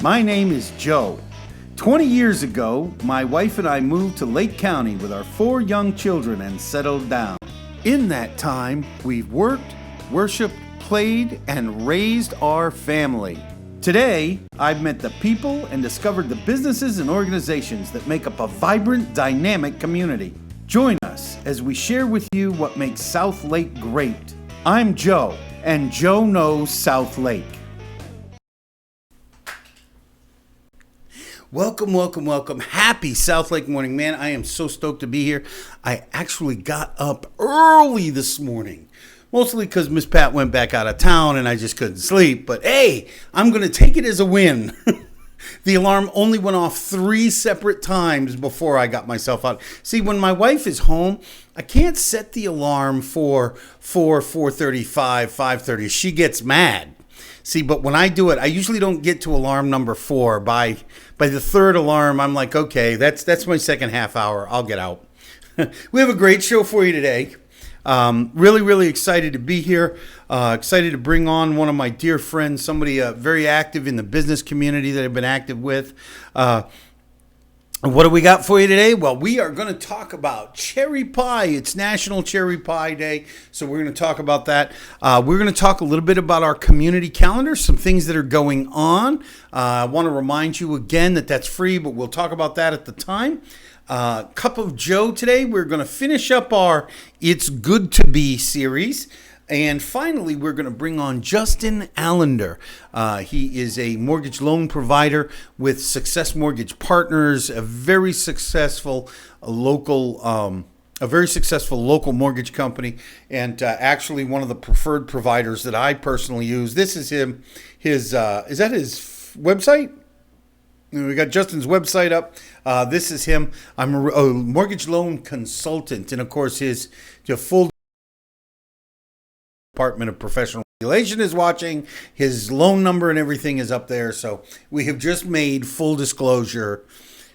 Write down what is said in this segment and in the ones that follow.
My name is Joe. 20 years ago, my wife and I moved to Lake County with our 4 young children and settled down. In that time, we've worked, worshiped, played, and raised our family. Today, I've met the people and discovered the businesses and organizations that make up a vibrant, dynamic community. Join us as we share with you what makes South Lake great. I'm Joe, and Joe knows South Lake. Welcome. Happy South Lake morning, man. I am so stoked to be here. I actually got up early this morning, mostly because Miss Pat went back out of town and I just couldn't sleep. But hey, I'm going to take it as a win. The alarm only went off 3 separate times before I got myself out. See, when my wife is home, I can't set the alarm for 4:35, 5:30. She gets mad. See, but when I do it, I usually don't get to alarm number 4. By the 3rd alarm, I'm like, okay, that's my second half hour. I'll get out. We have a great show for you today. Really excited to be here. Excited to bring on one of my dear friends, somebody very active in the business community that I've been active with. What do we got for you today? Well, we are going to talk about cherry pie. It's National Cherry Pie Day, so we're going to talk about that. We're going to talk a little bit about our community calendar, some things that are going on. I want to remind you again that that's free, but we'll talk about that at the time. Cup of Joe today. We're going to finish up our It's Good to Be series. And finally, we're going to bring on Justin Allender. He is a mortgage loan provider with Success Mortgage Partners, a very successful local mortgage company, and actually one of the preferred providers that I personally use. This is him. Is that his website? We got Justin's website up. This is him. I'm a mortgage loan consultant, and of course, his full Department of Professional Regulation is watching. His loan number and everything is up there. So we have just made full disclosure.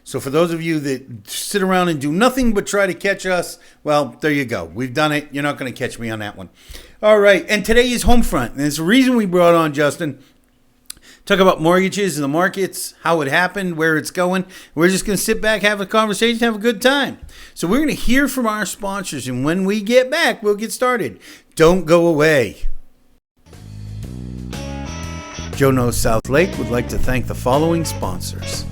So for those of you that sit around and do nothing but try to catch us, well, there you go. We've done it. You're not going to catch me on that one. All right. And today is Homefront. And it's the reason we brought on Justin. Talk about mortgages and the markets, how it happened, where it's going. We're just going to sit back, have a conversation, have a good time. So we're going to hear from our sponsors, and when we get back, we'll get started. Don't go away. Joe Knows South Lake would like to thank the following sponsors.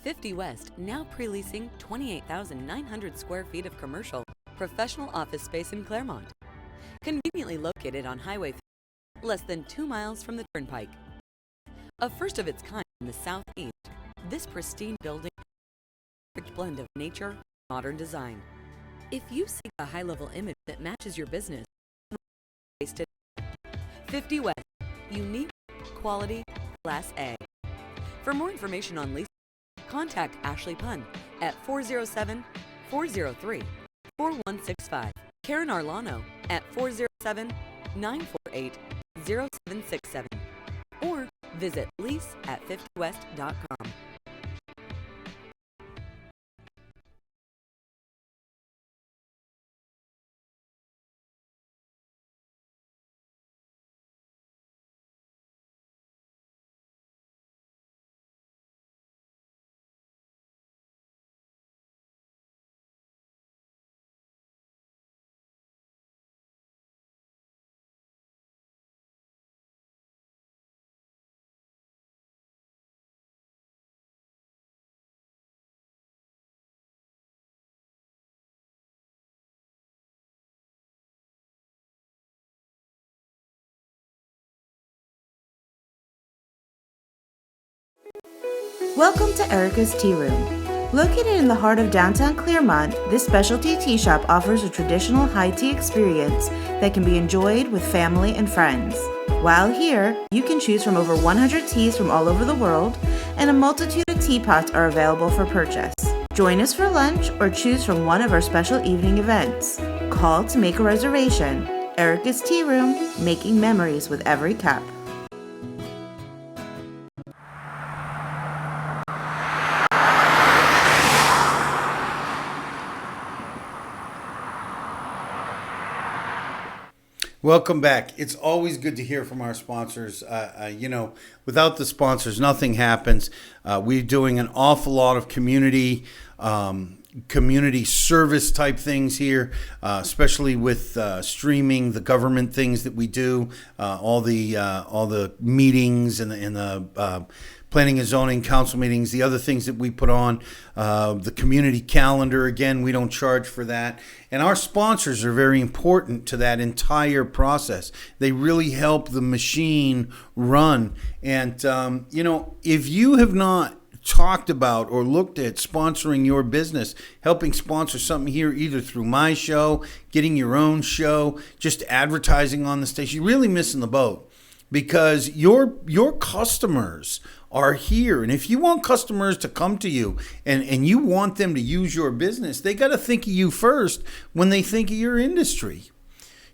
50 West, now pre-leasing 28,900 square feet of commercial, professional office space in Claremont. Conveniently located on Highway 3, less than 2 miles from the Turnpike. A first of its kind in the Southeast, this pristine building is a perfect blend of nature and modern design. If you seek a high-level image that matches your business, 50 West, unique, quality, Class A. For more information on leasing, contact Ashley Pun at 407-403-4165. Karen Arlano at 407-948-0767 or visit lease@50west.com. Welcome to Erica's Tea Room. Located in the heart of downtown Claremont, this specialty tea shop offers a traditional high tea experience that can be enjoyed with family and friends. While here, you can choose from over 100 teas from all over the world, and a multitude of teapots are available for purchase. Join us for lunch or choose from one of our special evening events. Call to make a reservation. Erica's Tea Room, making memories with every cup. Welcome back. It's always good to hear from our sponsors. Without the sponsors, nothing happens. We're doing an awful lot of community service type things here, especially with streaming, the government things that we do, all the meetings and the planning and zoning council meetings, the other things that we put on, the community calendar. Again, we don't charge for that. And our sponsors are very important to that entire process. They really help the machine run. And, if you have not talked about or looked at sponsoring your business, helping sponsor something here, either through my show, getting your own show, just advertising on the station, you're really missing the boat, because your customers are here. And if you want customers to come to you and you want them to use your business, they got to think of you first when they think of your industry.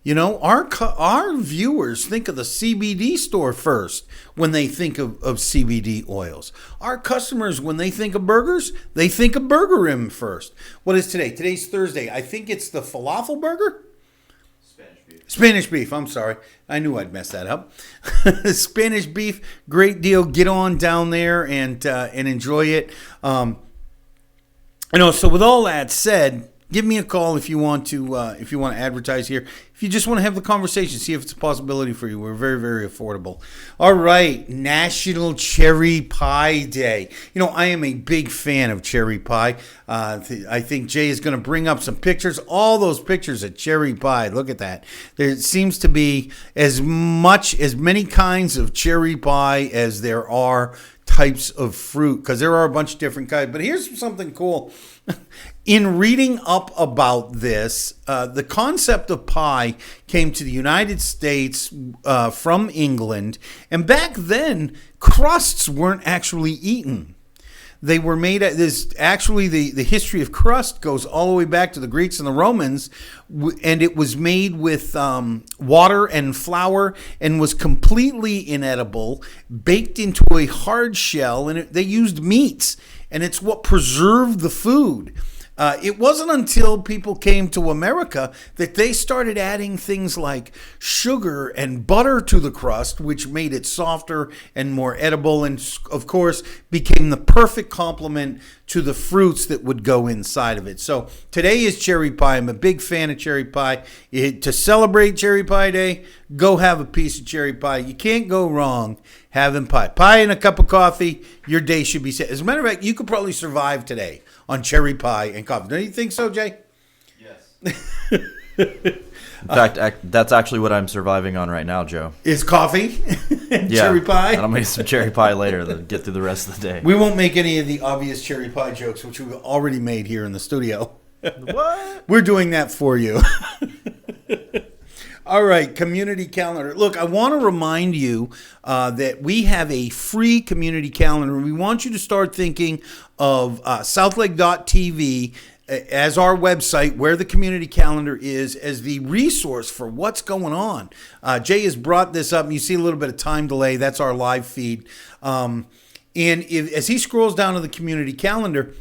Our viewers think of the CBD store first when they think of CBD oils. Our customers, when they think of burgers, they think of Burger Rim first. What is today? Today's Thursday. I think it's the falafel burger? Spanish beef. I'm sorry. I knew I'd mess that up. Spanish beef, great deal. Get on down there and enjoy it. So with all that said, give me a call if you want to advertise here. If you just want to have the conversation, see if it's a possibility for you. We're very, very affordable. All right, National Cherry Pie Day. I am a big fan of cherry pie. I think Jay is going to bring up some pictures. All those pictures of cherry pie. Look at that. There seems to be as many kinds of cherry pie as there are types of fruit, because there are a bunch of different kinds. But here's something cool. In reading up about this, the concept of pie came to the United States from England. And back then, crusts weren't actually eaten. They were made. The history of crust goes all the way back to the Greeks and the Romans, and it was made with water and flour and was completely inedible, baked into a hard shell, and they used meats, and it's what preserved the food. It wasn't until people came to America that they started adding things like sugar and butter to the crust, which made it softer and more edible, and of course became the perfect complement to the fruits that would go inside of it. So today is cherry pie. I'm a big fan of cherry pie. To celebrate Cherry Pie Day, go have a piece of cherry pie. You can't go wrong having pie. Pie and a cup of coffee, your day should be set. As a matter of fact, you could probably survive today on cherry pie and coffee. Don't you think so, Jay? Yes. In fact, that's actually what I'm surviving on right now, Joe. Is coffee and cherry pie? And I'll make some cherry pie later to get through the rest of the day. We won't make any of the obvious cherry pie jokes, which we've already made here in the studio. What? We're doing that for you. All right, community calendar. Look, I want to remind you that we have a free community calendar. We want you to start thinking of southlake.tv as our website, where the community calendar is, as the resource for what's going on. Jay has brought this up, and you see a little bit of time delay. That's our live feed. As he scrolls down to the community calendar,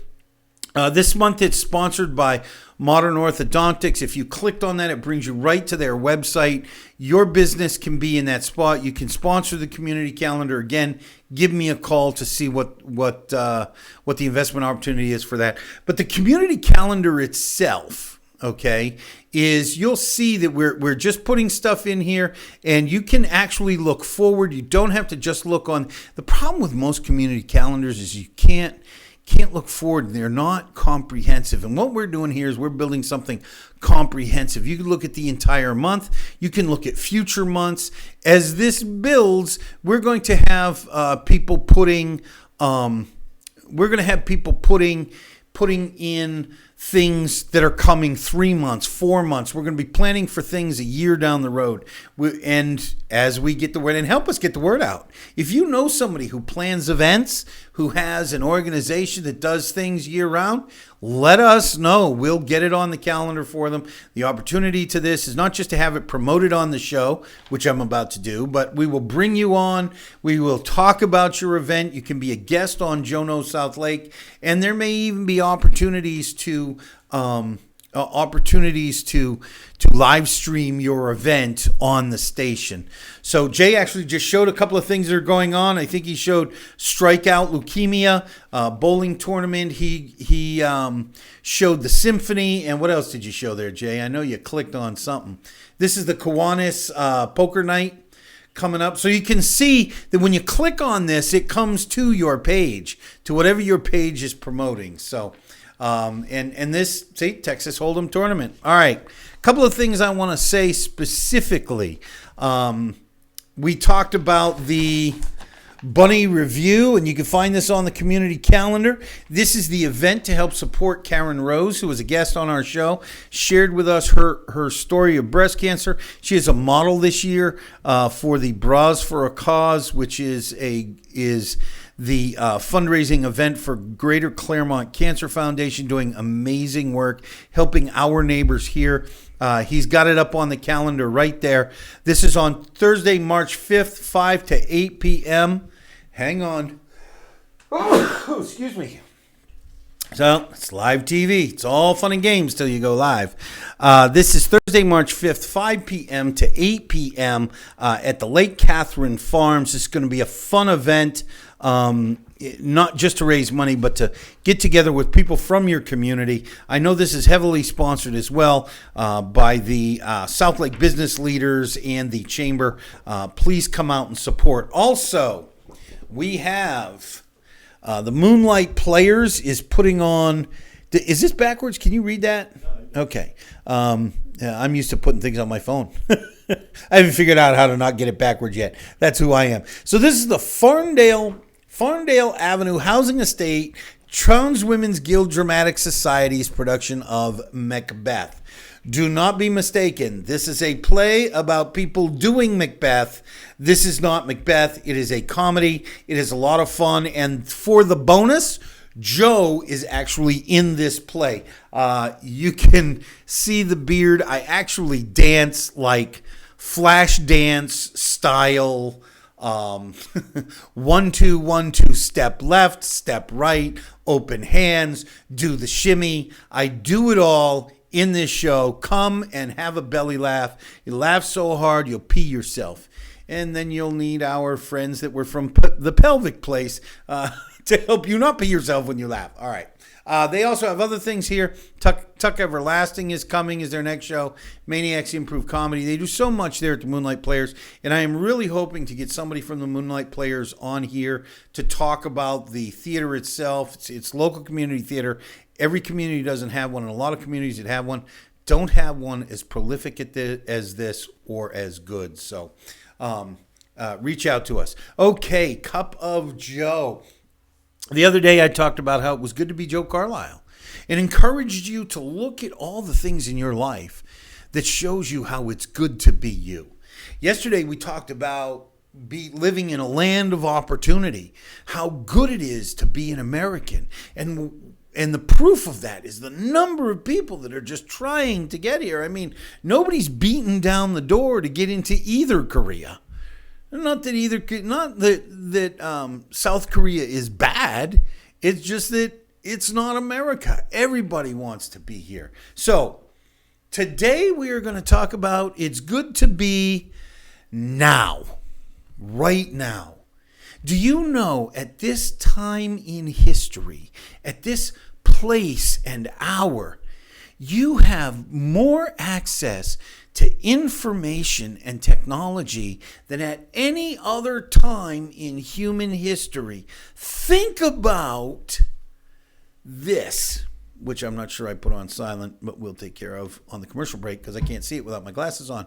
this month it's sponsored by Modern Orthodontics. If you clicked on that, it brings you right to their website. Your business can be in that spot. You can sponsor the community calendar. Again, give me a call to see what the investment opportunity is for that. But the community calendar itself, okay, is you'll see that we're just putting stuff in here, and you can actually look forward. You don't have to just look on. The problem with most community calendars is you can't look forward. They're not comprehensive. And what we're doing here is we're building something comprehensive. You can look at the entire month. You can look at future months. As this builds, we're going to have people putting in things that are coming 3 months, 4 months. We're going to be planning for things a year down the road. And as we get the word, and help us get the word out. If you know somebody who plans events, who has an organization that does things year round, let us know. We'll get it on the calendar for them. The opportunity to this is not just to have it promoted on the show, which I'm about to do, but we will bring you on. We will talk about your event. You can be a guest on Joe Knows South Lake, and there may even be opportunities to opportunities to live stream your event on the station. So Jay actually just showed a couple of things that are going on. I think he showed Strikeout Leukemia, bowling tournament. He showed the symphony. And what else did you show there, Jay? I know you clicked on something. This is the Kiwanis poker night coming up. So you can see that when you click on this, it comes to your page, to whatever your page is promoting. So and this, see, Texas Hold'em tournament. All right, a couple of things I want to say specifically. We talked about the Bunny Review, and you can find this on the community calendar. This is the event to help support Karen Rose, who was a guest on our show, shared with us her story of breast cancer. She is a model this year for the Bras for a Cause, which is the fundraising event for Greater Claremont Cancer Foundation, doing amazing work, helping our neighbors here. He's got it up on the calendar right there. This is on Thursday, March 5th, 5 to 8 p.m. Hang on. Oh, excuse me. So it's live TV. It's all fun and games till you go live. This is Thursday, March 5th, 5 p.m. to 8 p.m. At the Lake Catherine Farms. It's going to be a fun event. Not just to raise money, but to get together with people from your community. I know this is heavily sponsored as well by the South Lake business leaders and the chamber. Please come out and support. Also, we have the Moonlight Players is putting on. Is this backwards? Can you read that? Okay. I'm used to putting things on my phone. I haven't figured out how to not get it backwards yet. That's who I am. So this is the Farndale Avenue Housing Estate Trans Women's Guild Dramatic Society's production of Macbeth. Do not be mistaken. This is a play about people doing Macbeth. This is not Macbeth. It is a comedy. It is a lot of fun. And for the bonus, Joe is actually in this play. You can see the beard. I actually dance like flash dance style. 1 2 1 2 step left, step right, open hands, do the shimmy. I do it all in this show. Come and have a belly laugh. You laugh so hard you'll pee yourself. And then you'll need our friends that were from the pelvic place to help you not pee yourself when you laugh. All right. They also have other things here. Tuck Everlasting is coming as their next show. Maniacs Improve Comedy. They do so much there at the Moonlight Players. And I am really hoping to get somebody from the Moonlight Players on here to talk about the theater itself. It's local community theater. Every community doesn't have one, and a lot of communities that have one don't have one as prolific as this or as good. So reach out to us. Okay, Cup of Joe. The other day I talked about how it was good to be Joe Carlisle and encouraged you to look at all the things in your life that shows you how it's good to be you. Yesterday we talked about living in a land of opportunity, how good it is to be an American. And the proof of that is the number of people that are just trying to get here. I mean, nobody's beaten down the door to get into either Korea. Not that South Korea is bad. It's just that it's not America. Everybody wants to be here. So today we are going to talk about it's good to be now, right now. Do you know at this time in history, at this place and hour, you have more access to information and technology than at any other time in human history? Think about this, which I'm not sure I put on silent, but we'll take care of on the commercial break because I can't see it without my glasses on.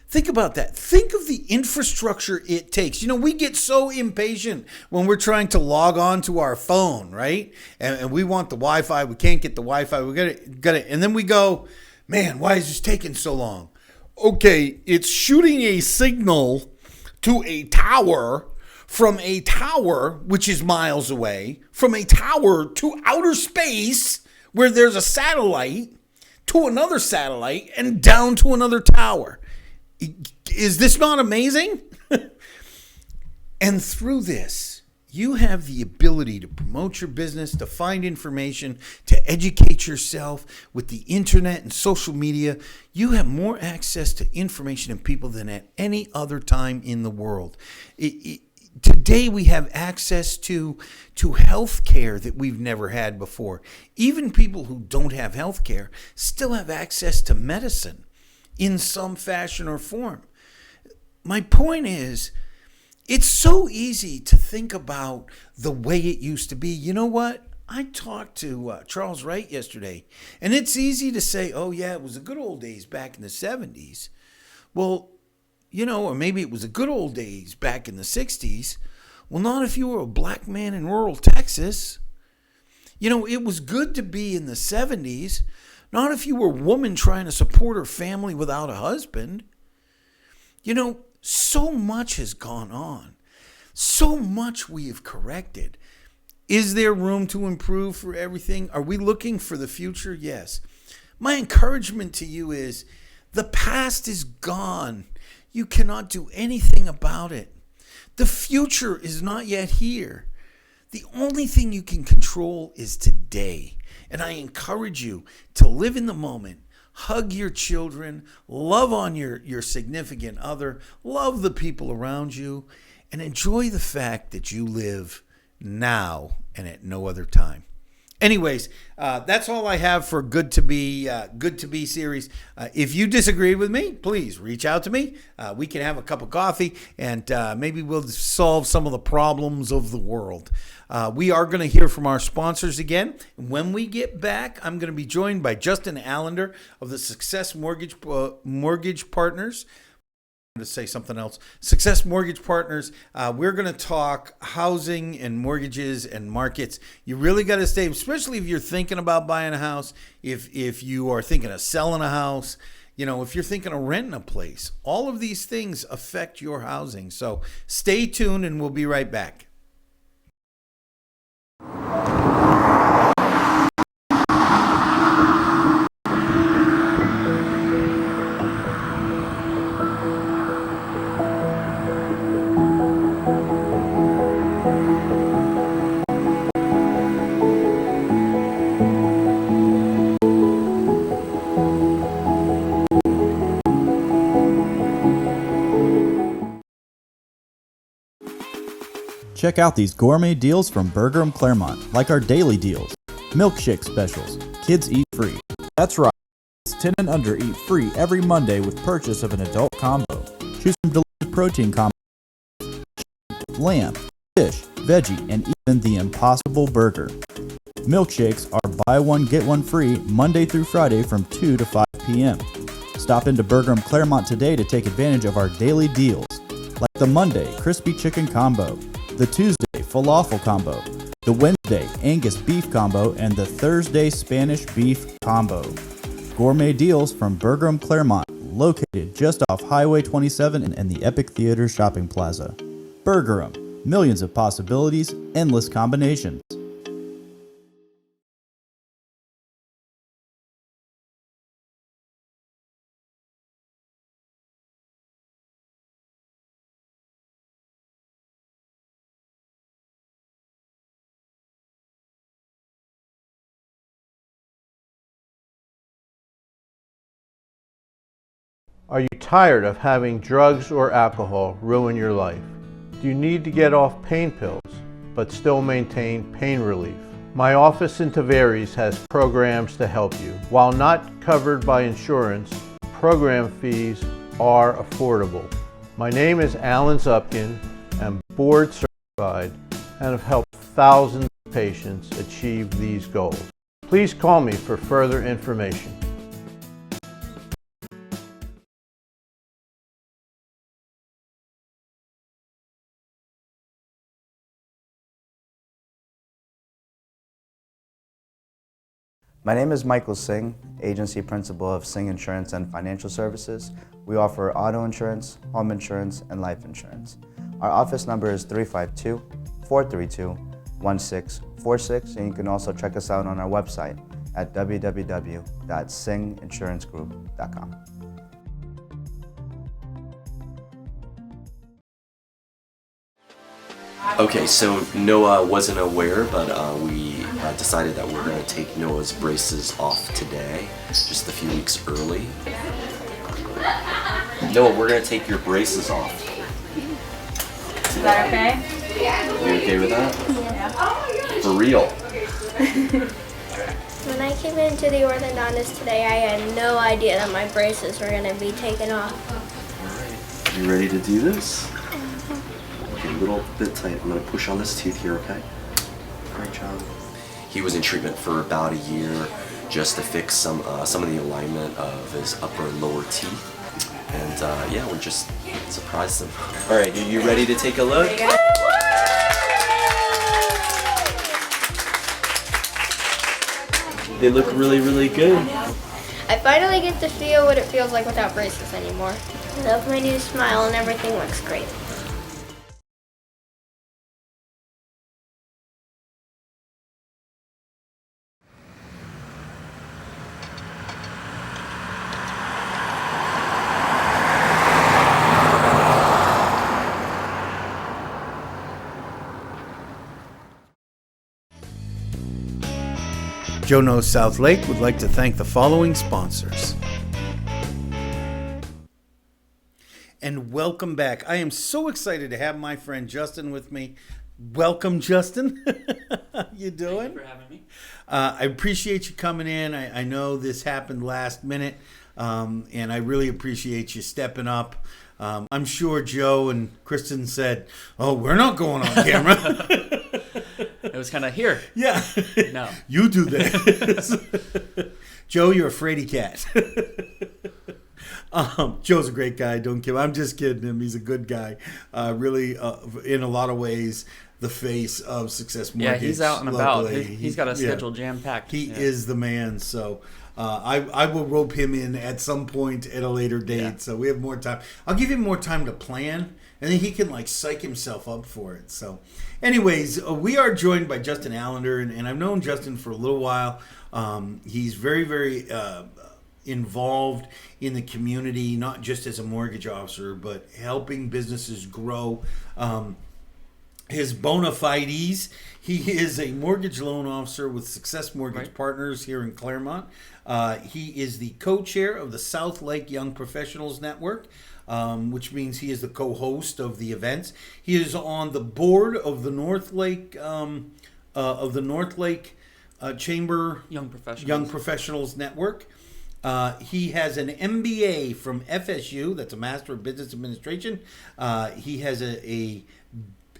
Think about that. Think of the infrastructure it takes. You know, we get so impatient when we're trying to log on to our phone, right? And we want the Wi-Fi. We can't get the Wi-Fi. We got it. And then we go, man, why is this taking so long? Okay, it's shooting a signal to a tower, from a tower, which is miles away, from a tower to outer space where there's a satellite, to another satellite, and down to another tower. Is this not amazing? And through this, You have the ability to promote your business, to find information, to educate yourself with the internet and social media. You have more access to information and people than at any other time in the world. Today we have access to health care that we've never had before. Even people who don't have health care still have access to medicine in some fashion or form. My point is, it's so easy to think about the way it used to be. You know what? I talked to Charles Wright yesterday, and it's easy to say, oh, yeah, it was the good old days back in the 70s. Well, or maybe it was the good old days back in the 60s. Well, not if you were a black man in rural Texas. It was good to be in the 70s. Not if you were a woman trying to support her family without a husband. So much has gone on. So much we have corrected. Is there room to improve for everything? Are we looking for the future? Yes. My encouragement to you is the past is gone. You cannot do anything about it. The future is not yet here. The only thing you can control is today. And I encourage you to live in the moment. Hug your children, love on your significant other, love the people around you, and enjoy the fact that you live now and at no other time. Anyways, that's all I have for Good to Be series. If you disagree with me, please reach out to me. We can have a cup of coffee, and maybe we'll solve some of the problems of the world. We are going to hear from our sponsors again. When we get back, I'm going to be joined by Justin Allender of the Success Mortgage Partners. To say something else. Success Mortgage Partners. We're going to talk housing and mortgages and markets. You really got to stay, especially if you're thinking about buying a house, if you are thinking of selling a house, if you're thinking of renting a place. All of these things affect your housing. So stay tuned and we'll be right back. Check out these gourmet deals from Bergeron Claremont, like our daily deals. Milkshake specials. Kids eat free. That's right. Kids 10 and under eat free every Monday with purchase of an adult combo. Choose from delicious protein combos. Lamb, fish, veggie, and even the Impossible Burger. Milkshakes are buy one, get one free Monday through Friday from 2 to 5 p.m. Stop into Bergeron Claremont today to take advantage of our daily deals, like the Monday Crispy Chicken Combo, the Tuesday Falafel Combo, the Wednesday Angus Beef Combo, and the Thursday Spanish Beef Combo. Gourmet deals from Bergeron Claremont, located just off Highway 27 and the Epic Theater Shopping Plaza. Bergeron, millions of possibilities, endless combinations. Are you tired of having drugs or alcohol ruin your life? Do you need to get off pain pills but still maintain pain relief? My office in Tavares has programs to help you. While not covered by insurance, program fees are affordable. My name is Alan Zupkin. I'm board certified and have helped thousands of patients achieve these goals. Please call me for further information. My name is Michael Singh, Agency Principal of Singh Insurance and Financial Services. We offer auto insurance, home insurance, and life insurance. Our office number is 352-432-1646, and you can also check us out on our website at www.singhinsurancegroup.com. Okay, so Noah wasn't aware, but we decided that we're going to take Noah's braces off today, just a few weeks early. Noah, we're going to take your braces off. Is that okay? You okay with that? Yeah. For real? When I came into the orthodontist today, I had no idea that my braces were going to be taken off. Alright, you ready to do this? Okay, a little bit tight. I'm going to push on this tooth here, okay? Great job. He was in treatment for about a year just to fix some of the alignment of his upper and lower teeth. And yeah, we just surprised him. Alright, you ready to take a look? They look really, really good. I finally get to feel what it feels like without braces anymore. I love my new smile and everything looks great. Joe Knows South Lake would like to thank the following sponsors. And welcome back. I am so excited to have my friend Justin with me. Welcome, Justin. You doing? Thank you for having me. I appreciate you coming in. I know this happened last minute, and I really appreciate you stepping up. I'm sure Joe and Kristen said, "Oh, we're not going on camera." It was kind of here. Yeah. No. You do this. Joe, you're a fraidy cat. Joe's a great guy. Don't kill him. I'm just kidding him. He's a good guy. Really, in a lot of ways, the face of Success Mortgage. Yeah, he's out and about. locally. He's got a schedule jam-packed. He is the man. So I will rope him in at some point at a later date. Yeah. So we have more time. I'll give him more time to plan, and then he can like psych himself up for it. So anyways, we are joined by Justin Allender, and I've known Justin for a little while. He's very, very involved in the community, not just as a mortgage officer, but helping businesses grow. His bona fides, he is a mortgage loan officer with Success Mortgage Partners here in Claremont. He is the co-chair of the South Lake Young Professionals Network, which means he is the co-host of the events. He is on the board of the North Lake Chamber Young Professionals Network. He has an MBA from FSU, that's a Master of Business Administration. He has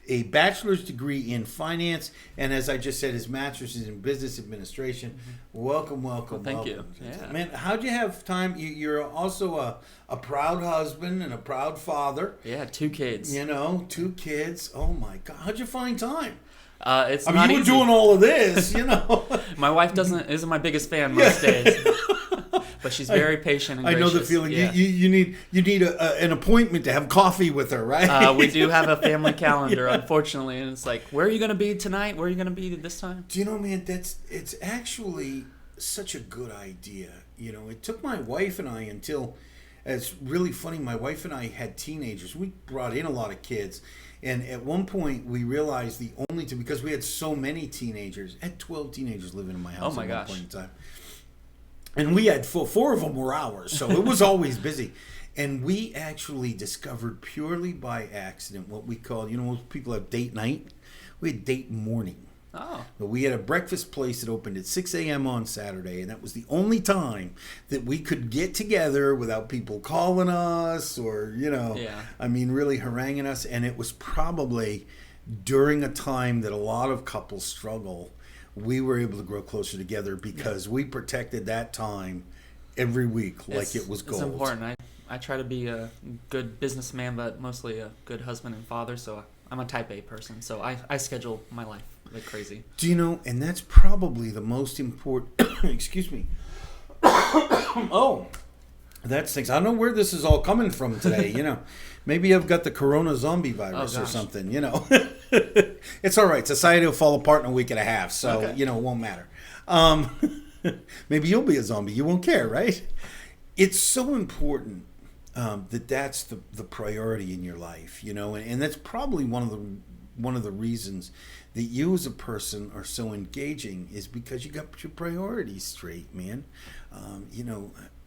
a bachelor's degree in finance, and as I just said, his master's is in business administration. Mm-hmm. Welcome. Well, thank you. Yeah. Man, how'd you have time? You're also a proud husband and a proud father. Yeah, 2 kids. You know, 2 kids. Oh my God, how'd you find time? It's I not mean, you easy. were doing all of this, you know. My wife isn't my biggest fan most days. But she's very patient and I gracious. know the feeling. Yeah. You need an appointment to have coffee with her, right? We do have a family calendar, unfortunately, and it's like, where are you going to be tonight? Where are you going to be this time? Do you know, man, it's actually such a good idea. You know, it took my wife and I until, it's really funny, my wife and I had teenagers. We brought in a lot of kids. And at one point, we realized because we had so many teenagers, I had 12 teenagers living in my house at one point in time. And we had 4 of them were ours, so it was always busy. And we actually discovered purely by accident what we call, you know, most people have date night. We had date morning. Oh. But we had a breakfast place that opened at 6 a.m. on Saturday, and that was the only time that we could get together without people calling us or, you know, I mean, really haranguing us. And it was probably during a time that a lot of couples struggle. We were able to grow closer together because we protected that time every week like it was gold. It's important. I try to be a good businessman, but mostly a good husband and father, so I'm a type A person, so I schedule my life like crazy. Do you know, and that's probably the most important, excuse me. Oh, that's things. I don't know where this is all coming from today, you know. Maybe I've got the corona zombie virus or something, you know. It's all right. Society will fall apart in a week and a half, so, you know, it won't matter. Maybe you'll be a zombie. You won't care, right? It's so important that's the priority in your life, you know, and that's probably one of the one of the reasons that you as a person are so engaging is because you got your priorities straight, man.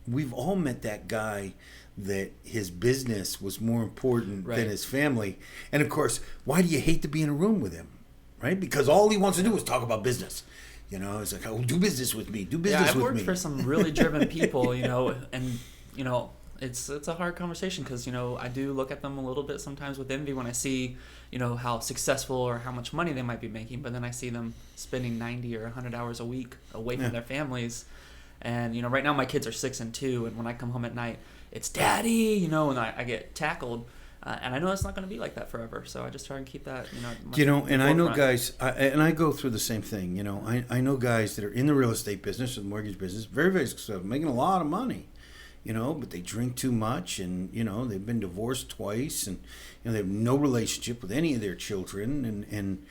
We've all met that guy that his business was more important than his family. And of course, why do you hate to be in a room with him? Right? Because all he wants to do is talk about business. It's like, oh, do business with me. Do business with me. I've worked for some really driven people, and it's a hard conversation because I do look at them a little bit sometimes with envy when I see how successful or how much money they might be making, but then I see them spending 90 or 100 hours a week away from their families. And right now my kids are 6 and 2, and when I come home at night, it's daddy, and I get tackled. And I know it's not going to be like that forever, so I just try and keep that, and I know guys, I go through the same thing. I know guys that are in the real estate business or the mortgage business, very, very successful, making a lot of money, but they drink too much, and they've been divorced twice, and they have no relationship with any of their children, and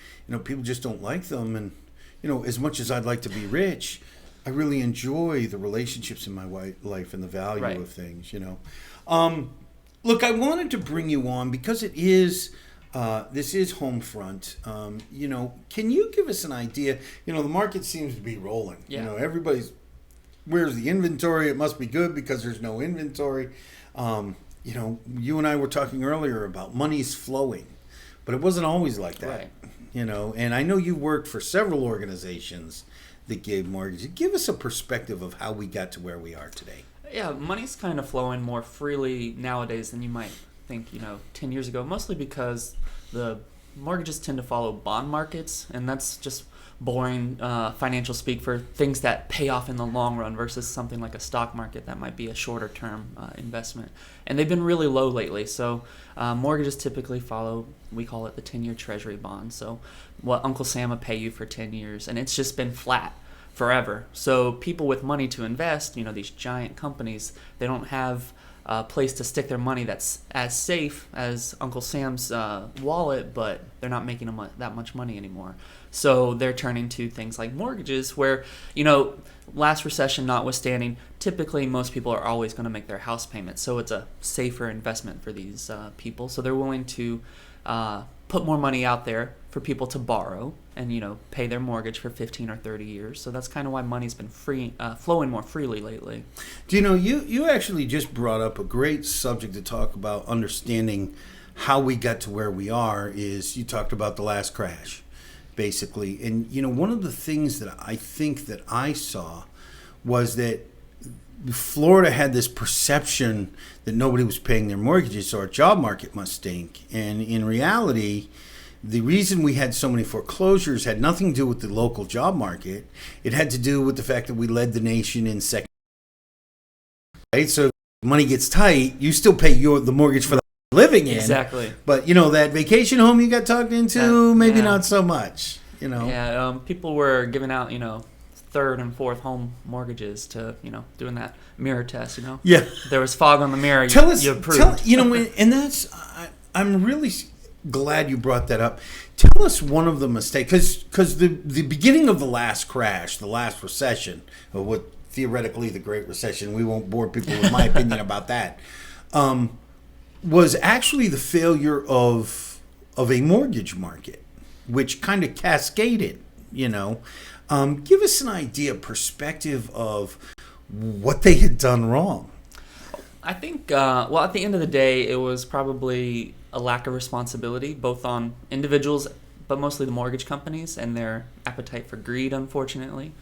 people just don't like them. And as much as I'd like to be rich, I really enjoy the relationships in my life and the value of things. Look, I wanted to bring you on because it is this is Homefront. Can you give us an idea? The market seems to be rolling. Everybody's, where's the inventory? It must be good because there's no inventory. You and I were talking earlier about money's flowing, but it wasn't always like that. And I know you worked for several organizations that gave mortgages. Give us a perspective of how we got to where we are today. Yeah, money's kind of flowing more freely nowadays than you might think, 10 years ago, mostly because the mortgages tend to follow bond markets, and that's just boring financial speak for things that pay off in the long run versus something like a stock market that might be a shorter term investment. And they've been really low lately, so mortgages typically follow, we call it the 10-year treasury bond, so what Uncle Sam will pay you for 10 years, and it's just been flat forever. So people with money to invest, these giant companies, they don't have a place to stick their money that's as safe as Uncle Sam's wallet, but they're not making that much money anymore. So they're turning to things like mortgages where, last recession notwithstanding, typically most people are always going to make their house payment. So it's a safer investment for these people. So they're willing to put more money out there for people to borrow and pay their mortgage for 15 or 30 years. So that's kind of why money's been flowing more freely lately. Do you actually just brought up a great subject to talk about understanding how we got to where we are. Is you talked about the last crash, basically. And one of the things that I think that I saw was that Florida had this perception that nobody was paying their mortgages, so our job market must stink. And in reality, the reason we had so many foreclosures had nothing to do with the local job market. It had to do with the fact that we led the nation in second. Right? So if money gets tight, you still pay the mortgage for the living in. Exactly. But, that vacation home you got tucked into, maybe not so much. Yeah, people were giving out, third and fourth home mortgages to, doing that mirror test, Yeah. There was fog on the mirror. You approved. And that's, I'm really glad you brought that up. Tell us one of the mistakes, because the beginning of the last crash, the last recession, or what theoretically the Great Recession, we won't bore people with my opinion about that, was actually the failure of a mortgage market, which kind of cascaded, Give us an idea, perspective of what they had done wrong. I think, at the end of the day, it was probably a lack of responsibility, both on individuals, but mostly the mortgage companies and their appetite for greed, unfortunately.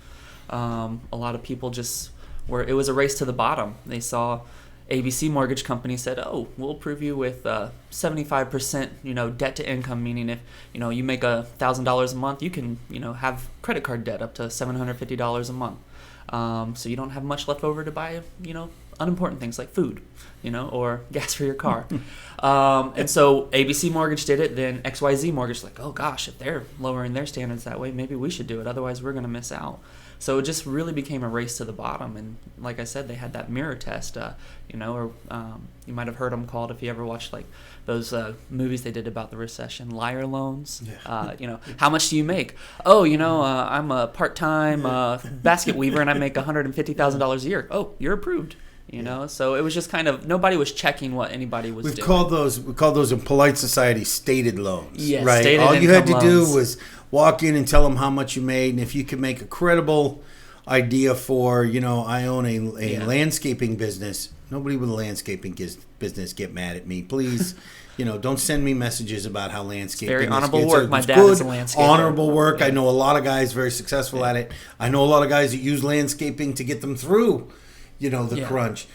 A lot of people it was a race to the bottom. They saw ABC Mortgage Company said, "Oh, we'll approve you with 75%, debt to income, meaning if, you make $1,000 a month, you can, have credit card debt up to $750 a month. So you don't have much left over to buy, unimportant things like food, or gas for your car." And so ABC Mortgage did it. Then XYZ Mortgage like, oh gosh, if they're lowering their standards that way, maybe we should do it. Otherwise, we're going to miss out. So it just really became a race to the bottom. And like I said, they had that mirror test, or you might have heard them called, if you ever watched like those movies they did about the recession, liar loans. Yeah. How much do you make? Oh, I'm a part-time basket weaver and I make $150,000 a year. Oh, you're approved. You know, so it was just kind of nobody was checking what anybody was doing. We call those in polite society stated loans. Yes, right. stated All you had to income loans. do was walk in and tell them how much you made, and if you could make a credible idea for, I own a landscaping business. Nobody with a landscaping business get mad at me, please. Don't send me messages about how landscaping Very is honorable good. work. It's My dad good, is a landscaper. honorable work. Yeah. I know a lot of guys very successful at it. I know a lot of guys that use landscaping to get them through, the crunch.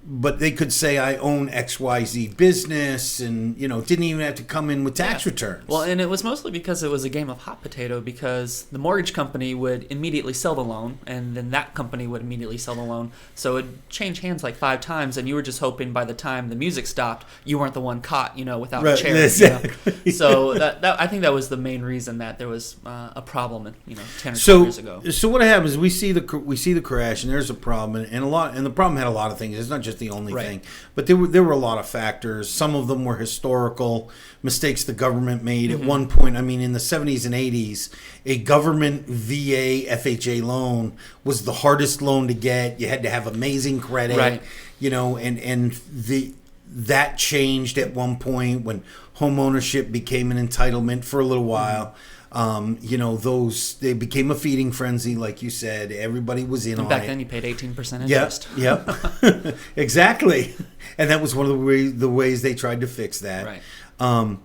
But they could say I own XYZ business and, didn't even have to come in with tax returns. Well, and it was mostly because it was a game of hot potato, because the mortgage company would immediately sell the loan, and then that company would immediately sell the loan. So it changed hands like 5 times, and you were just hoping by the time the music stopped, you weren't the one caught, without a chair. Exactly. So that I think that was the main reason that there was a problem, 10 or 12 years ago. So what happens is we see the crash, and there's a problem, and the problem had a lot of things. It's not just the only thing, but there were a lot of factors. Some of them were historical mistakes the government made at one point. I mean, in the 70s and 80s, a government VA FHA loan was the hardest loan to get. You had to have amazing credit, that changed at one point when home ownership became an entitlement for a little while. They became a feeding frenzy, like you said. Everybody was in on it. Back then, you paid 18% interest. Yep. Exactly. And that was one of the ways they tried to fix that. Right. And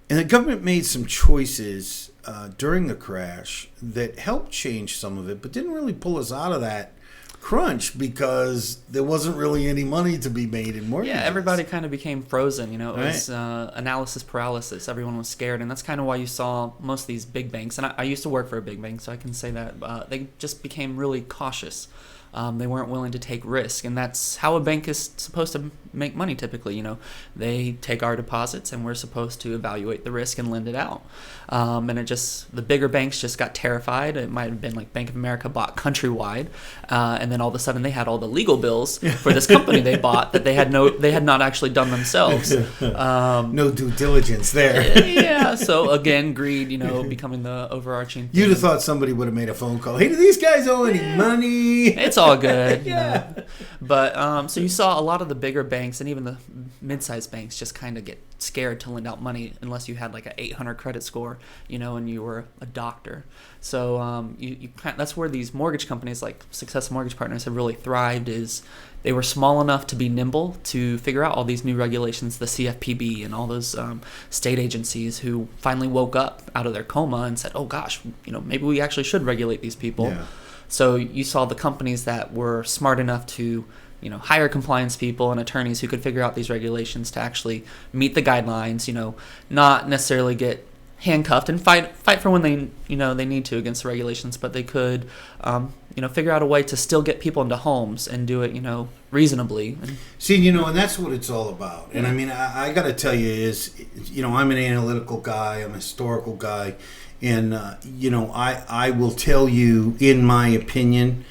the government made some choices during the crash that helped change some of it, but didn't really pull us out of that crunch because there wasn't really any money to be made in mortgages. Yeah, everybody kind of became frozen. It was analysis paralysis. Everyone was scared, and that's kind of why you saw most of these big banks. And I used to work for a big bank, so I can say that they just became really cautious. They weren't willing to take risk, and that's how a bank is supposed to make money typically. They take our deposits, and we're supposed to evaluate the risk and lend it out. And the bigger banks just got terrified. It might have been like Bank of America bought Countrywide, and then all of a sudden they had all the legal bills for this company they bought that they had not actually done themselves. No due diligence there. Yeah. So again, greed, becoming the overarching thing. You'd have thought somebody would have made a phone call. Hey, do these guys owe any money? It's all good. But so you saw a lot of the bigger banks and even the mid-sized banks just kind of get scared to lend out money unless you had like an 800 credit score, and you were a doctor. So that's where these mortgage companies like Success Mortgage Partners have really thrived. Is they were small enough to be nimble to figure out all these new regulations, the CFPB and all those state agencies who finally woke up out of their coma and said, oh gosh, maybe we actually should regulate these people. Yeah. So you saw the companies that were smart enough to, hire compliance people and attorneys who could figure out these regulations to actually meet the guidelines, not necessarily get handcuffed and fight for when they need to against the regulations, but they could, figure out a way to still get people into homes and do it, reasonably. See, and that's what it's all about. And I mean, I got to tell you is, I'm an analytical guy, I'm a historical guy. And, I will tell you, in my opinion,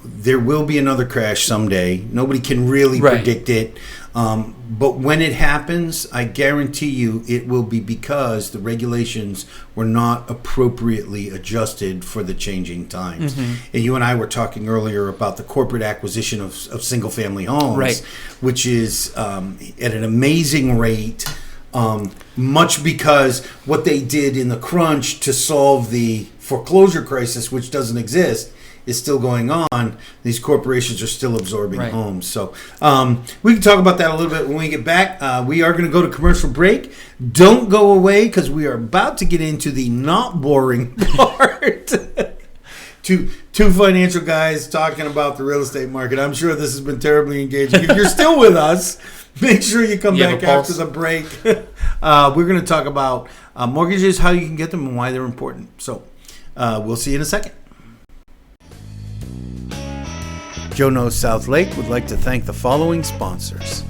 there will be another crash someday. Nobody can really predict it. But when it happens, I guarantee you it will be because the regulations were not appropriately adjusted for the changing times. Mm-hmm. And you and I were talking earlier about the corporate acquisition of single-family homes, which is at an amazing rate. Much because what they did in the crunch to solve the foreclosure crisis, which doesn't exist, is still going on. These corporations are still absorbing homes. So we can talk about that a little bit when we get back. We are going to go to commercial break. Don't go away because we are about to get into the not boring part. Two financial guys talking about the real estate market. I'm sure this has been terribly engaging. If you're still with us, make sure you come back after the break. We're going to talk about mortgages, how you can get them, and why they're important. So we'll see you in a second. Joe Knows South Lake would like to thank the following sponsors.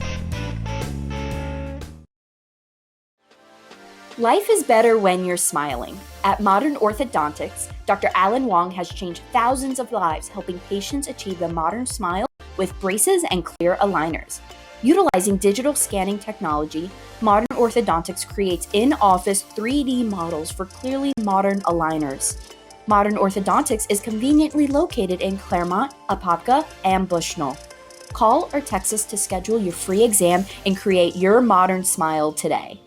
Life is better when you're smiling. At Modern Orthodontics, Dr. Alan Wong has changed thousands of lives, helping patients achieve the modern smile with braces and clear aligners. Utilizing digital scanning technology, Modern Orthodontics creates in-office 3D models for clearly modern aligners. Modern Orthodontics is conveniently located in Claremont, Apopka, and Bushnell. Call or text us to schedule your free exam and create your modern smile today.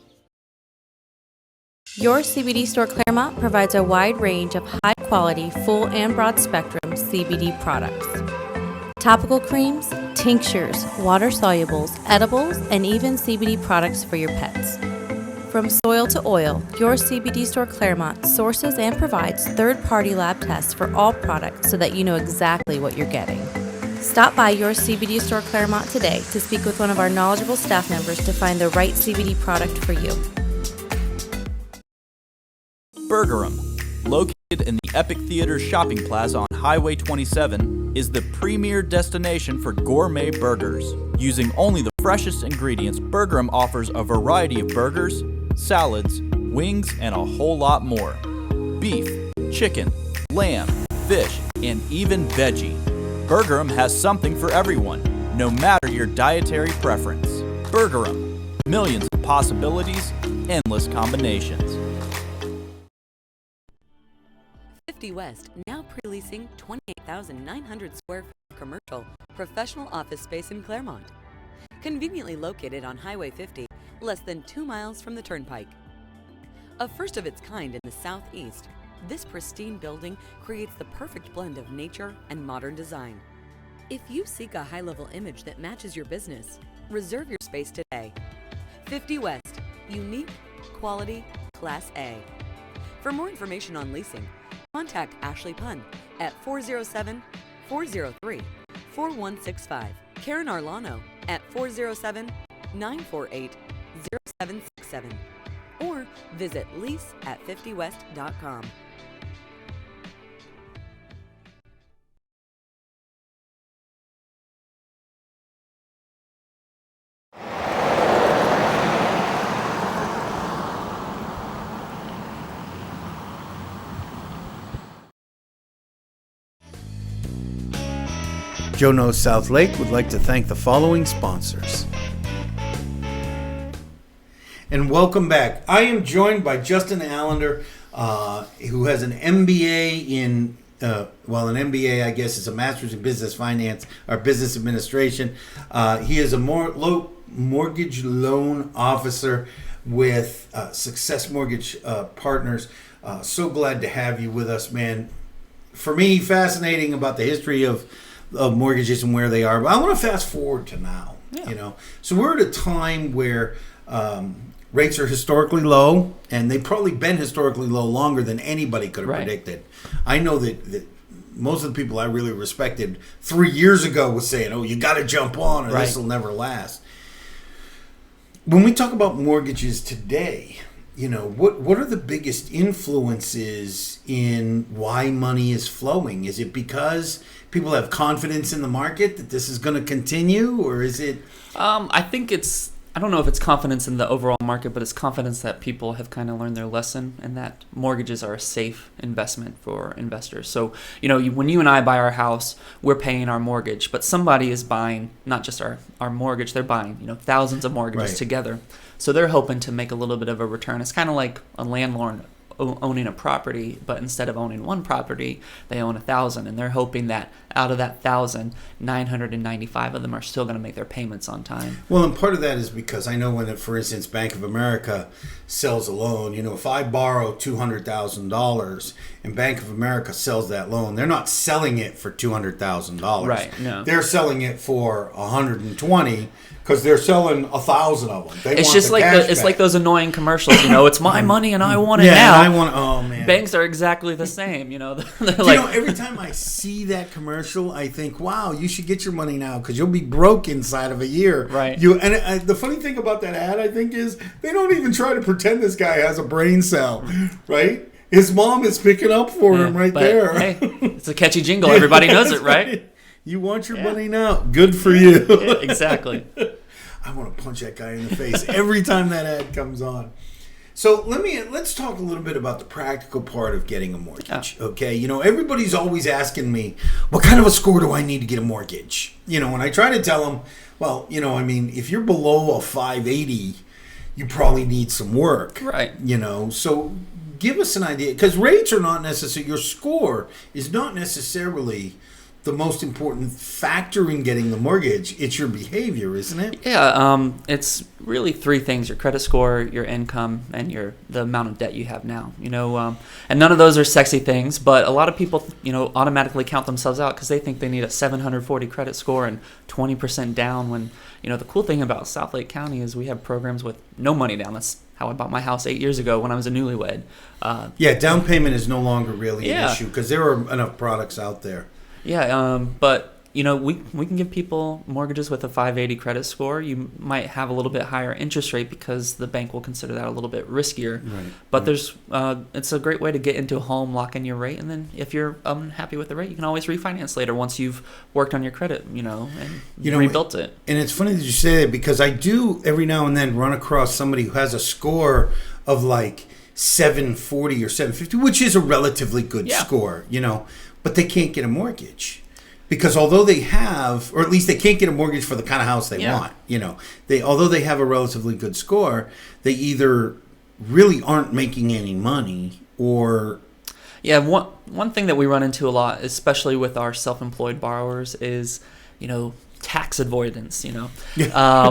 Your CBD store Claremont provides a wide range of high-quality, full and broad-spectrum CBD products. Topical creams, tinctures, water solubles, edibles, and even CBD products for your pets. From soil to oil, your CBD store Claremont sources and provides third-party lab tests for all products so that you know exactly what you're getting. Stop by your CBD store Claremont today to speak with one of our knowledgeable staff members to find the right CBD product for you. Burgerum, located in the Epic Theater Shopping Plaza on Highway 27, is the premier destination for gourmet burgers. Using only the freshest ingredients, Burgerum offers a variety of burgers, salads, wings, and a whole lot more. Beef, chicken, lamb, fish, and even veggie. Burgerum has something for everyone, no matter your dietary preference. Burgerum, millions of possibilities, endless combinations. 50 West, now pre-leasing 28,900 square feet of commercial, professional office space in Claremont. Conveniently located on Highway 50, less than 2 miles from the Turnpike. A first of its kind in the Southeast, this pristine building creates the perfect blend of nature and modern design. If you seek a high-level image that matches your business, reserve your space today. 50 West, unique, quality, Class A. For more information on leasing, contact Ashley Punn at 407-403-4165. Karen Arlano at 407-948-0767. Or visit lease@50west.com. Joe Knows South Lake would like to thank the following sponsors. And welcome back. I am joined by Justin Allender, who has an MBA in, an MBA, I guess, is a master's in business finance or business administration. He is a mortgage loan officer with Success Mortgage Partners. So glad to have you with us, man. For me, fascinating about the history of mortgages and where they are. But I want to fast forward to now. Yeah. So we're at a time where rates are historically low, and they've probably been historically low longer than anybody could have predicted. I know that most of the people I really respected 3 years ago was saying, "Oh, you got to jump on, or this will never last." When we talk about mortgages today, what are the biggest influences in why money is flowing? Is it because people have confidence in the market that this is going to continue, or is it? I don't know if it's confidence in the overall market, but it's confidence that people have kind of learned their lesson and that mortgages are a safe investment for investors. So, when you and I buy our house, we're paying our mortgage, but somebody is buying not just our mortgage, they're buying, thousands of mortgages together. So they're hoping to make a little bit of a return. It's kind of like a landlord owning a property, but instead of owning one property, they own 1,000, and they're hoping that out of that 1,000, 995 of them are still going to make their payments on time. Well, and part of that is because I know when, for instance, Bank of America sells a loan, if I borrow $200,000 and Bank of America sells that loan, they're not selling it for $200,000. Right. No. They're selling it for $120,000 because they're selling 1,000 of them. It's just like those annoying commercials. It's my money and I want it now. And I want. Oh man. Banks are exactly the same. Every time I see that commercial, I think, wow, you should get your money now because you'll be broke inside of a year. Right. The funny thing about that ad, I think, is they don't even try to pretend this guy has a brain cell, right? His mom is picking up for him there. Hey, it's a catchy jingle. Everybody knows it, right? You want your money now? Good for you. Yeah, exactly. I want to punch that guy in the face every time that ad comes on. So let's talk a little bit about the practical part of getting a mortgage. Okay, everybody's always asking me, what kind of a score do I need to get a mortgage? When I try to tell them, well, if you're below a 580, you probably need some work. Right. So give us an idea, because rates are not necessarily, your score is not necessarily the most important factor in getting the mortgage. It's your behavior, isn't it? Yeah, it's really three things: your credit score, your income, and the amount of debt you have now. And none of those are sexy things, but a lot of people, automatically count themselves out because they think they need a 740 credit score and 20% down. When the cool thing about South Lake County is we have programs with no money down. That's how I bought my house 8 years ago when I was a newlywed. Down payment is no longer really an issue because there are enough products out there. Yeah, but we can give people mortgages with a 580 credit score. You might have a little bit higher interest rate because the bank will consider that a little bit riskier. Right. But there's it's a great way to get into a home, lock in your rate, and then if you're unhappy with the rate, you can always refinance later once you've worked on your credit, and rebuilt it. And it's funny that you say that because I do every now and then run across somebody who has a score of like 740 or 750, which is a relatively good score, but they can't get a mortgage. Because although they have, or at least they can't get a mortgage for the kind of house they want, although they have a relatively good score, they either really aren't making any money or... Yeah, one thing that we run into a lot, especially with our self-employed borrowers, is, tax avoidance,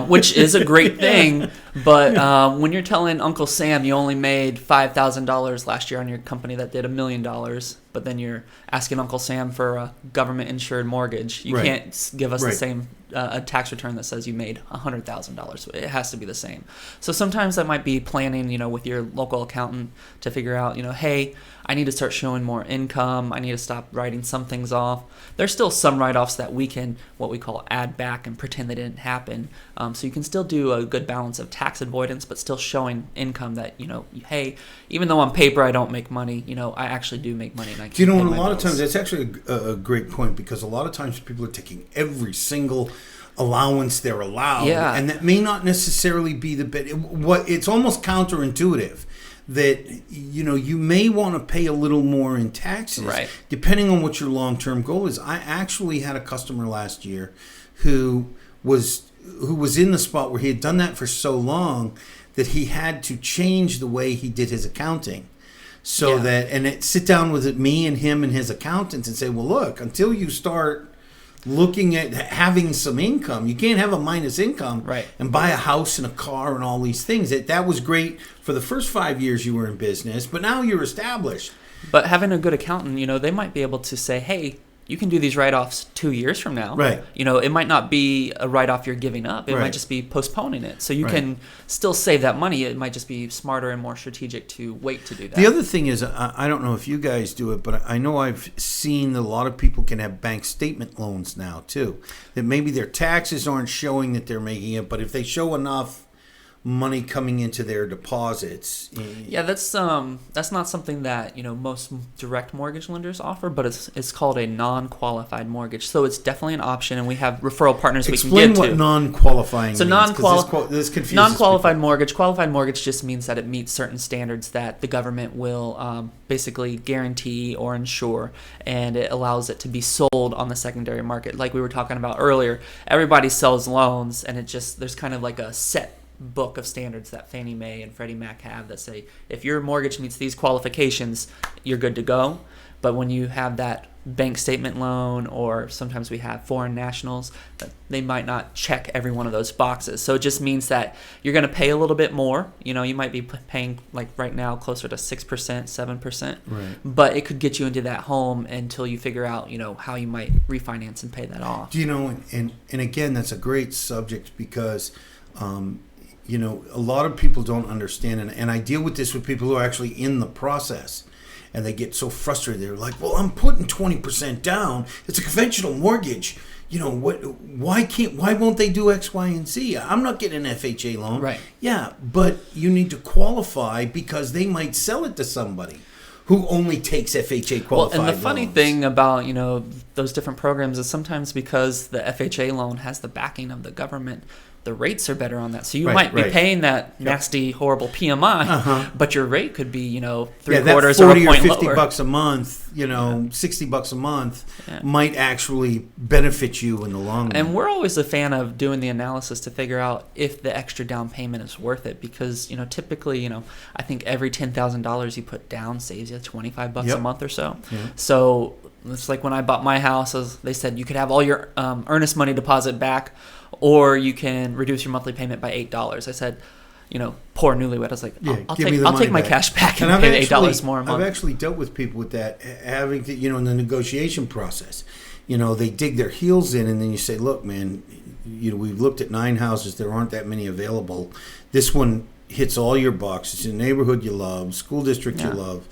which is a great thing. But when you're telling Uncle Sam you only made $5,000 last year on your company that did $1 million, but then you're asking Uncle Sam for a government-insured mortgage, you can't give us the same a tax return that says you made $100,000. It has to be the same. So sometimes that might be planning, with your local accountant to figure out, hey, I need to start showing more income. I need to stop writing some things off. There's still some write-offs that we can, what we call, add back and pretend they didn't happen. So you can still do a good balance of tax avoidance, but still showing income that, hey, even though on paper I don't make money, I actually do make money. And I can and a pay my lot of bills. times that's actually a great point because a lot of times people are taking every single allowance they're allowed, and that may not necessarily be the best. It's almost counterintuitive that you may want to pay a little more in taxes, depending on what your long-term goal is. I actually had a customer last year who was in the spot where he had done that for so long that he had to change the way he did his accounting. So sit down with me and him and his accountants and say, well, look, until you start looking at having some income, you can't have a minus income and buy a house and a car and all these things. That was great for the first 5 years you were in business, but now you're established. But having a good accountant, they might be able to say, hey, you can do these write-offs 2 years from now. Right. It might not be a write-off you're giving up. It might just be postponing it. So you can still save that money. It might just be smarter and more strategic to wait to do that. The other thing is, I don't know if you guys do it, but I know I've seen that a lot of people can have bank statement loans now, too. That maybe their taxes aren't showing that they're making it, but if they show enough money coming into their deposits. Yeah, that's not something that most direct mortgage lenders offer, but it's called a non-qualified mortgage. So it's definitely an option, and we have referral partners we can get to. Explain what non-qualifying so means. This confuses non-qualified people. mortgage. Qualified mortgage just means that it meets certain standards that the government will basically guarantee or insure, and it allows it to be sold on the secondary market. Like we were talking about earlier, everybody sells loans, and there's kind of like a set book of standards that Fannie Mae and Freddie Mac have that say if your mortgage meets these qualifications, you're good to go. But when you have that bank statement loan, or sometimes we have foreign nationals, that they might not check every one of those boxes. So it just means that you're going to pay a little bit more. You might be paying, like right now, closer to 6%, 7%. Right. But it could get you into that home until you figure out, how you might refinance and pay that off. And again, that's a great subject because a lot of people don't understand, and I deal with this with people who are actually in the process, and they get so frustrated. They're like, well, I'm putting 20% down. It's a conventional mortgage. Why won't they do X, Y, and Z? I'm not getting an FHA loan. Right. Yeah, but you need to qualify because they might sell it to somebody who only takes FHA qualified and the funny loans. thing about, those different programs is sometimes because the FHA loan has the backing of the government, the rates are better on that. So you might be paying that nasty, horrible PMI, but your rate could be, three-quarters or a point lower. 40 or 50 bucks a month, $60 a month might actually benefit you in the long run. And we're always a fan of doing the analysis to figure out if the extra down payment is worth it, because, typically, I think every $10,000 you put down saves you $25 a month or so. Yeah. So It's like when I bought my house, they said you could have all your earnest money deposit back, or you can reduce your monthly payment by $8. I said, poor newlywed. I was like, I'll take my cash back and pay $8 more a month. I've actually dealt with people with that, having to, in the negotiation process. They dig their heels in, and then you say, look, man, we've looked at 9 houses. There aren't that many available. This one hits all your boxes. In a neighborhood you love, school district you love,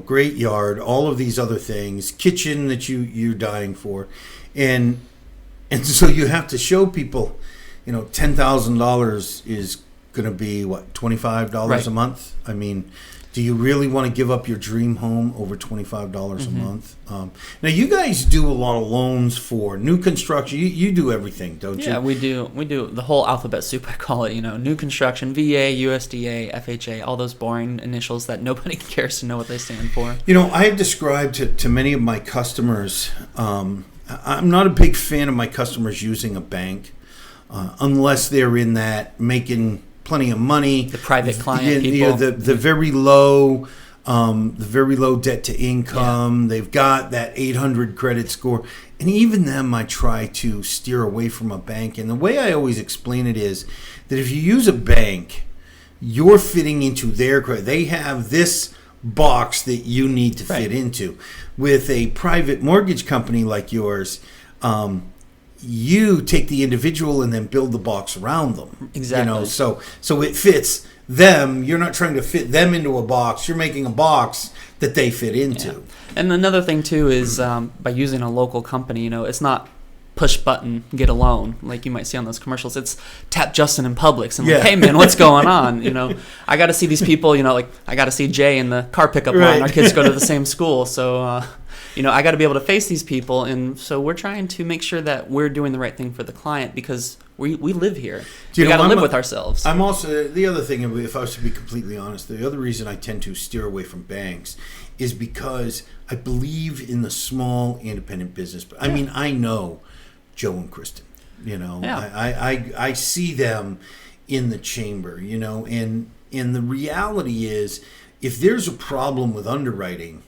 great yard, all of these other things, kitchen that you're dying for. And so you have to show people, $10,000 is going to be, what, $25 a month? I mean, do you really want to give up your dream home over $25 a month? Now, you guys do a lot of loans for new construction. You do everything, don't you? Yeah, we do. We do the whole alphabet soup, I call it. New construction, VA, USDA, FHA, all those boring initials that nobody cares to know what they stand for. I have described to many of my customers, I'm not a big fan of my customers using a bank unless they're in that making plenty of money. The private client people. The very low debt to income. Yeah. They've got that 800 credit score. And even them, I try to steer away from a bank. And the way I always explain it is that if you use a bank, you're fitting into their credit. They have this box that you need to fit into. With a private mortgage company like yours, you take the individual and then build the box around them. Exactly. So it fits them. You're not trying to fit them into a box. You're making a box that they fit into. Yeah. And another thing too is by using a local company, it's not push button, get a loan, like you might see on those commercials. It's tap Justin in Publix and like, hey man, what's going on? I got to see these people, like I got to see Jay in the car pickup line. Our kids go to the same school. So, I got to be able to face these people. And so we're trying to make sure that we're doing the right thing for the client because we live here. We got to live with ourselves. I'm also, the other thing, if I was to be completely honest, the other reason I tend to steer away from banks is because I believe in the small independent business. I mean, I know Joe and Kristen, I see them in the chamber, and the reality is if there's a problem with underwriting,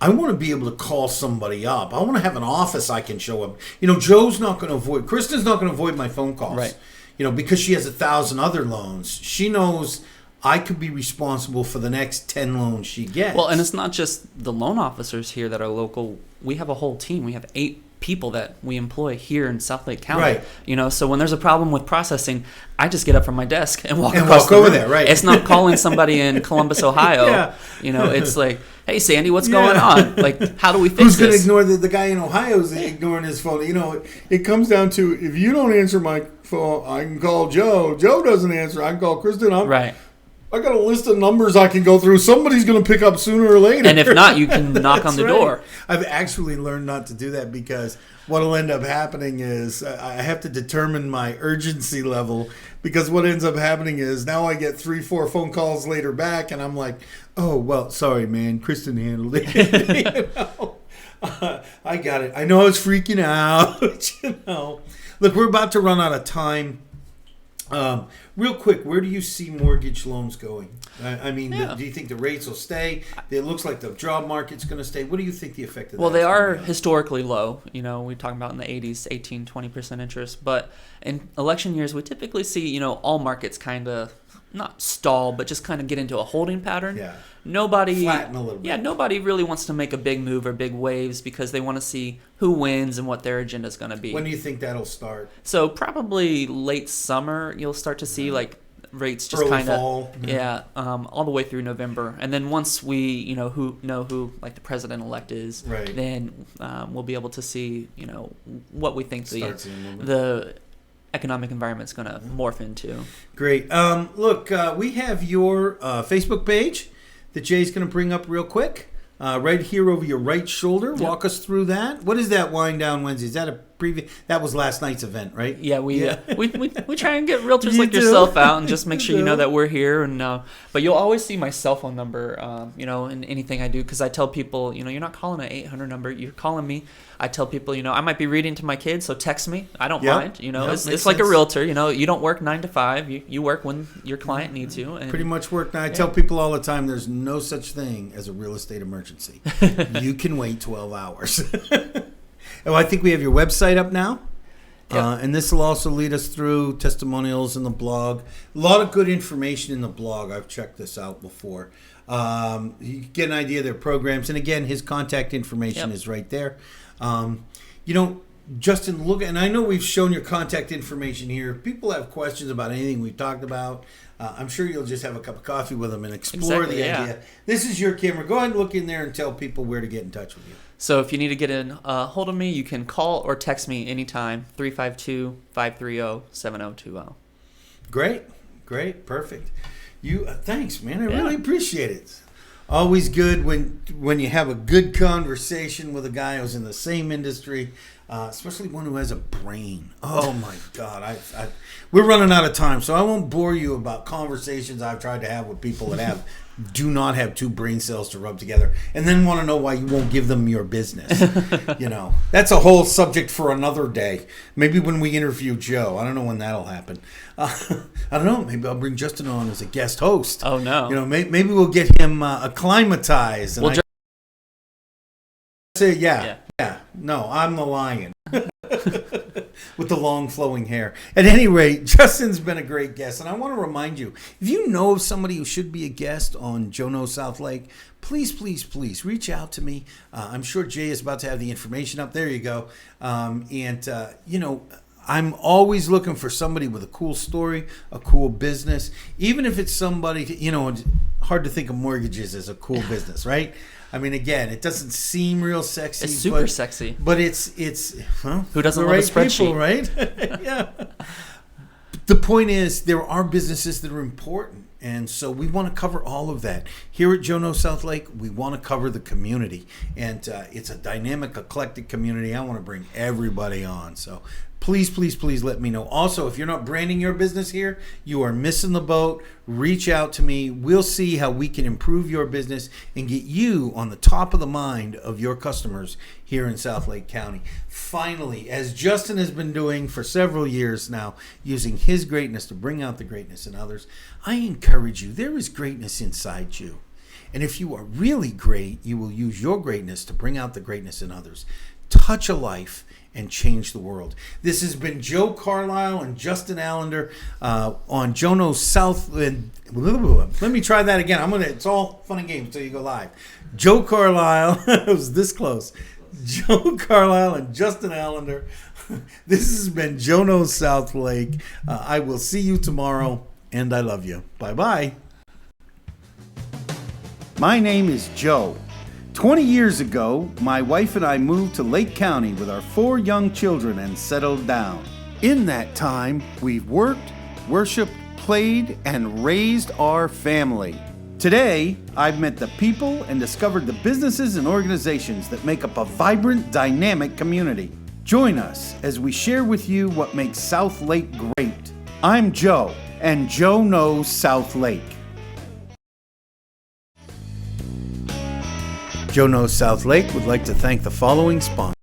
I want to be able to call somebody up. I want to have an office I can show up. Joe's not going to avoid, Kristen's not going to avoid my phone calls, right? Because she has 1,000 other loans. She knows I could be responsible for the next 10 loans she gets. Well, and it's not just the loan officers here that are local. We have a whole team. We have 8 people that we employ here in South Lake County. Right. So when there's a problem with processing, I just get up from my desk and walk across over there. Right. It's not calling somebody in Columbus, Ohio. Yeah. It's like, hey Sandy, what's going on? Like, how do we fix Who's going to this? ignore the guy in Ohio is ignoring his phone? It comes down to if you don't answer my phone, I can call Joe. Joe doesn't answer, I can call Kristen. Right. I got a list of numbers I can go through. Somebody's going to pick up sooner or later. And if not, you can knock on the door. I've actually learned not to do that because what will end up happening is I have to determine my urgency level because what ends up happening is now I get 3-4 phone calls later back and I'm like, oh, well, sorry, man. Kristen handled it. I got it. I know I was freaking out. Look, we're about to run out of time. Real quick, where do you see mortgage loans going? I mean, do you think the rates will stay? It looks like the job market's going to stay. What do you think the effect of that is? Well, they are historically low. We're talking about in the 80s, 18, 20% interest. But in election years, we typically see, all markets kind of not stall, but just kind of get into a holding pattern. Yeah. Nobody flatten a little bit. Yeah, nobody really wants to make a big move or big waves because they want to see who wins and what their agenda is going to be. When do you think that'll start? So probably late summer, you'll start to see like rates just kind of all the way through November, and then once we know who like the president-elect is, then we'll be able to see what we think the economic environment's going to morph into. Great. Look, we have your Facebook page that Jay's going to bring up real quick. Right here over your right shoulder. Yep. Walk us through that. What is that Wind Down Wednesday? Is that a previous? That was last night's event, right? Yeah, we try and get realtors You like do. yourself out and just make You sure you know do. that we're here. And but you'll always see my cell phone number, in anything I do, because I tell people, you're not calling an 800 number, you're calling me. I tell people, I might be reading to my kids, so text me. I don't Yep. mind. Yep, It's makes like a sense. realtor. You don't work 9 to 5. You work when your client needs you. And Pretty much work. Now, I tell people all the time, there's no such thing as a real estate emergency. You can wait 12 hours. Oh, I think we have your website up now. Yeah. And this will also lead us through testimonials in the blog. A lot of good information in the blog. I've checked this out before. You get an idea of their programs. And again, his contact information is right there. Justin, look, and I know we've shown your contact information here. If people have questions about anything we've talked about, I'm sure you'll just have a cup of coffee with them and explore the idea. This is your camera. Go ahead and look in there and tell people where to get in touch with you. So if you need to get in hold of me, you can call or text me anytime, 352-530-7020. Great, perfect. Thanks, man. I really appreciate it. Always good when you have a good conversation with a guy who's in the same industry, especially one who has a brain. Oh my God, we're running out of time, so I won't bore you about conversations I've tried to have with people that do not have two brain cells to rub together, and then want to know why you won't give them your business. That's a whole subject for another day. Maybe when we interview Joe. I don't know when that'll happen. I don't know. Maybe I'll bring Justin on as a guest host. Oh no. Maybe we'll get him acclimatized. And Well, say, yeah. No, I'm the lion. With the long flowing hair. At any rate, Justin's been a great guest, and I want to remind you, if you know of somebody who should be a guest on Joe Knows South Lake, please reach out to me. I'm sure Jay is about to have the information up. There you go. I'm always looking for somebody with a cool story, a cool business, even if it's somebody, it's hard to think of mortgages as a cool business, right? I mean, again, it doesn't seem real sexy. It's super sexy. But it's who doesn't love a spreadsheet, people, right? Yeah. The point is, there are businesses that are important, and so we want to cover all of that. Here at Joe Knows South Lake, we want to cover the community, and it's a dynamic, eclectic community. I want to bring everybody on, so please let me know. Also, if you're not branding your business here, you are missing the boat. Reach out to me. We'll see how we can improve your business and get you on the top of the mind of your customers here in South Lake County. Finally, as Justin has been doing for several years now, using his greatness to bring out the greatness in others, I encourage you, there is greatness inside you. And if you are really great, you will use your greatness to bring out the greatness in others. Touch a life and change the world. This has been Joe Carlisle and Justin Allender on Joe Knows South. Let me try that again. It's all fun and games until you go live. Joe Carlisle. It was this close. Joe Carlisle and Justin Allender. This has been Joe Knows South Lake. I will see you tomorrow, and I love you. Bye-bye. My name is Joe. 20 years ago, my wife and I moved to Lake County with our 4 young children and settled down. In that time, we've worked, worshiped, played, and raised our family. Today, I've met the people and discovered the businesses and organizations that make up a vibrant, dynamic community. Join us as we share with you what makes South Lake great. I'm Joe, and Joe Knows South Lake. Joe Knows South Lake would like to thank the following sponsors.